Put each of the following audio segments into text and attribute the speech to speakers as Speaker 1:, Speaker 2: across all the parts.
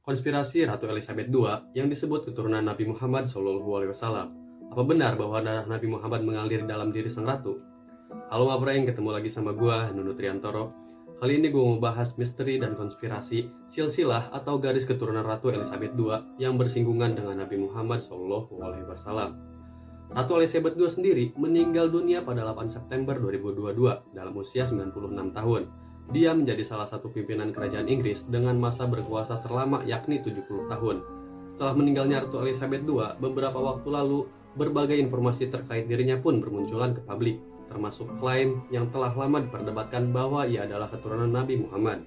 Speaker 1: Konspirasi Ratu Elizabeth II yang disebut keturunan Nabi Muhammad SAW. Apa benar bahwa darah Nabi Muhammad mengalir dalam diri sang ratu? Halo Mabreng, ketemu lagi sama gua, Nunu Triantoro. Kali ini gue mau bahas misteri dan konspirasi silsilah atau garis keturunan Ratu Elizabeth II yang bersinggungan dengan Nabi Muhammad SAW. Ratu Elizabeth II sendiri meninggal dunia pada 8 September 2022 dalam usia 96 tahun. Dia menjadi salah satu pimpinan kerajaan Inggris dengan masa berkuasa terlama yakni 70 tahun. Setelah meninggalnya Ratu Elizabeth II, beberapa waktu lalu, berbagai informasi terkait dirinya pun bermunculan ke publik, termasuk klaim yang telah lama diperdebatkan bahwa ia adalah keturunan Nabi Muhammad.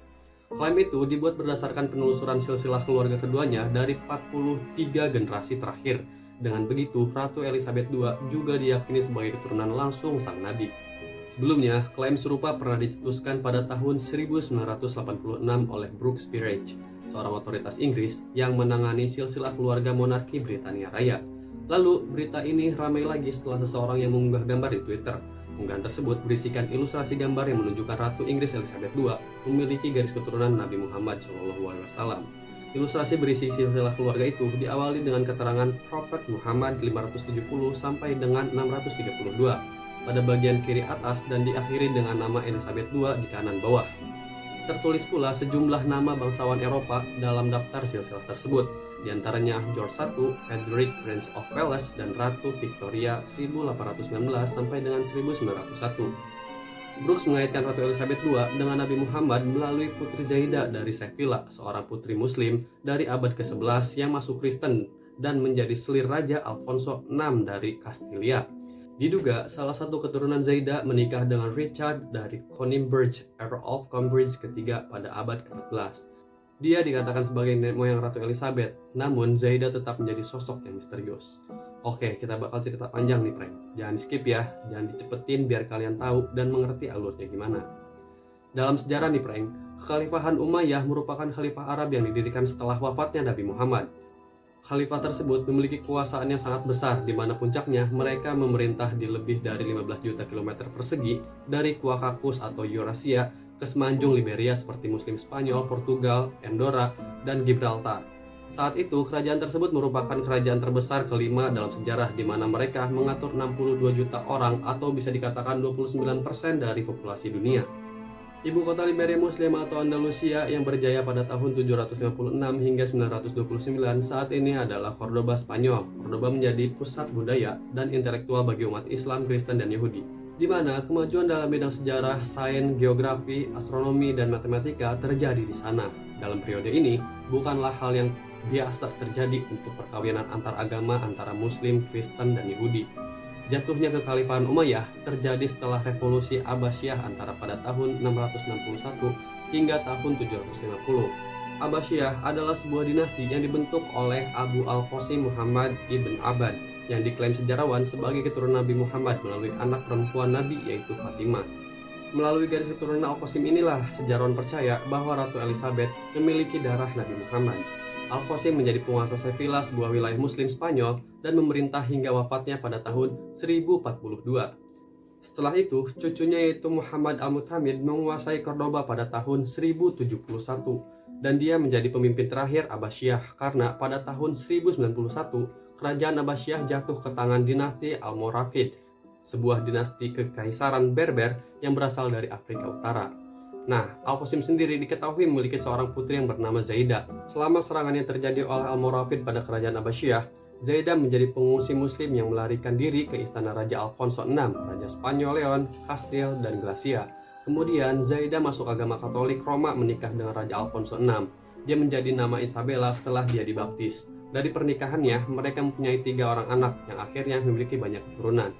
Speaker 1: Klaim itu dibuat berdasarkan penelusuran silsilah keluarga keduanya dari 43 generasi terakhir. Dengan begitu, Ratu Elizabeth II juga diyakini sebagai keturunan langsung sang Nabi. Sebelumnya, klaim serupa pernah dicetuskan pada tahun 1986 oleh Brooks Peerage, seorang otoritas Inggris yang menangani silsilah keluarga monarki Britania Raya. Lalu, berita ini ramai lagi setelah seseorang yang mengunggah gambar di Twitter. Unggahan tersebut berisikan ilustrasi gambar yang menunjukkan Ratu Inggris Elizabeth II memiliki garis keturunan Nabi Muhammad SAW. Ilustrasi berisi silsilah keluarga itu diawali dengan keterangan Prophet Muhammad 570 sampai dengan 632 pada bagian kiri atas dan diakhiri dengan nama Elizabeth II di kanan bawah. Tertulis pula sejumlah nama bangsawan Eropa dalam daftar silsilah tersebut, diantaranya George I, Frederick Prince of Wales, dan Ratu Victoria 1819 sampai dengan 1901. Brooks mengaitkan Ratu Elizabeth II dengan Nabi Muhammad melalui Putri Zaidah dari Sevilla, seorang putri Muslim dari abad ke-11 yang masuk Kristen dan menjadi selir Raja Alfonso VI dari Kastilia. Diduga salah satu keturunan Zaidah menikah dengan Richard dari Conningbridge, Earl of Cambridge ketiga pada abad ke-14. Dia dikatakan sebagai nenek moyang Ratu Elizabeth, namun Zaidah tetap menjadi sosok yang misterius. Oke, kita bakal cerita panjang nih, Frank. Jangan skip ya, jangan dicepetin biar kalian tahu dan mengerti alurnya gimana. Dalam sejarah nih, Frank, Kekhalifahan Umayyah merupakan khalifah Arab yang didirikan setelah wafatnya Nabi Muhammad. Khalifah tersebut memiliki kekuasaan yang sangat besar, di mana puncaknya mereka memerintah di lebih dari 15 juta kilometer persegi dari Caucasus atau Eurasia ke semenanjung Liberia seperti Muslim Spanyol, Portugal, Andorra, dan Gibraltar. Saat itu, kerajaan tersebut merupakan kerajaan terbesar kelima dalam sejarah, di mana mereka mengatur 62 juta orang atau bisa dikatakan 29% dari populasi dunia. Ibu kota Liberia Muslim atau Andalusia yang berjaya pada tahun 756 hingga 929 saat ini adalah Cordoba, Spanyol. Cordoba menjadi pusat budaya dan intelektual bagi umat Islam, Kristen, dan Yahudi, di mana kemajuan dalam bidang sejarah, sains, geografi, astronomi, dan matematika terjadi di sana. Dalam periode ini, bukanlah hal yang biasa terjadi untuk perkawinan antar agama antara Muslim, Kristen, dan Yahudi. Jatuhnya Kekhalifahan Umayyah terjadi setelah revolusi Abbasiyah antara pada tahun 661 hingga tahun 750. Abbasiyah adalah sebuah dinasti yang dibentuk oleh Abu al-Qasim Muhammad ibn Abbad yang diklaim sejarawan sebagai keturunan Nabi Muhammad melalui anak perempuan Nabi yaitu Fatimah. Melalui garis keturunan Al-Qasim inilah sejarawan percaya bahwa Ratu Elizabeth memiliki darah Nabi Muhammad. Al-Qasim menjadi penguasa Sevilla, sebuah wilayah Muslim Spanyol, dan memerintah hingga wafatnya pada tahun 1042. Setelah itu, cucunya yaitu Muhammad Al-Mu'tamid menguasai Cordoba pada tahun 1071, dan dia menjadi pemimpin terakhir Abbasiyah karena pada tahun 1091, kerajaan Abbasiyah jatuh ke tangan dinasti Almoravid, sebuah dinasti kekaisaran Berber yang berasal dari Afrika Utara. Nah, Al-Qasim sendiri diketahui memiliki seorang putri yang bernama Zaidah. Selama serangan yang terjadi oleh Almoravid pada kerajaan Abbasiyah, Zaidah menjadi pengungsi muslim yang melarikan diri ke istana Raja Alfonso VI, Raja Spanyol Leon, Castile, dan Galicia. Kemudian, Zaidah masuk agama Katolik Roma menikah dengan Raja Alfonso VI. Dia menjadi nama Isabella setelah dia dibaptis. Dari pernikahannya, mereka mempunyai 3 orang anak yang akhirnya memiliki banyak keturunan.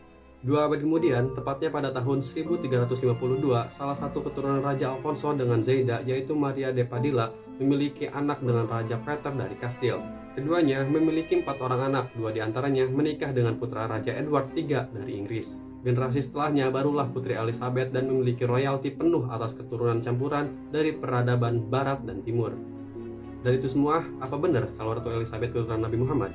Speaker 1: 2 abad kemudian, tepatnya pada tahun 1352, salah satu keturunan Raja Alfonso dengan Zaidah, yaitu Maria de Padilla, memiliki anak dengan Raja Peter dari Castile. Keduanya memiliki 4 orang anak, 2 diantaranya menikah dengan putra Raja Edward III dari Inggris. Generasi setelahnya barulah Putri Elizabeth dan memiliki royalti penuh atas keturunan campuran dari peradaban Barat dan Timur. Dari itu semua, apa benar kalau Ratu Elizabeth keturunan Nabi Muhammad?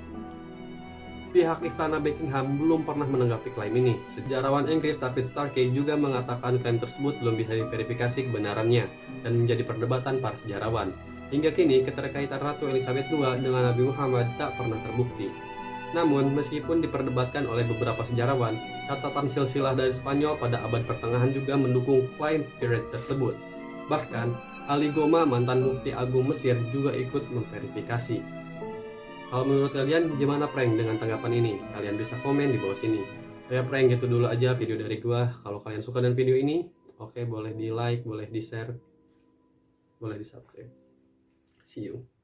Speaker 1: Pihak istana Buckingham belum pernah menanggapi klaim ini. Sejarawan Inggris David Starkey juga mengatakan klaim tersebut belum bisa diverifikasi kebenarannya dan menjadi perdebatan para sejarawan. Hingga kini, keterkaitan Ratu Elizabeth II dengan Nabi Muhammad tak pernah terbukti. Namun, meskipun diperdebatkan oleh beberapa sejarawan, catatan silsilah dari Spanyol pada abad pertengahan juga mendukung klaim period tersebut. Bahkan, Ali Goma, mantan mufti agung Mesir, juga ikut memverifikasi. Kalau menurut kalian, gimana prank dengan tanggapan ini? Kalian bisa komen di bawah sini. Ya prank, gitu dulu aja video dari gua. Kalau kalian suka dengan video ini, oke, boleh di like, boleh di share, boleh di subscribe. See you.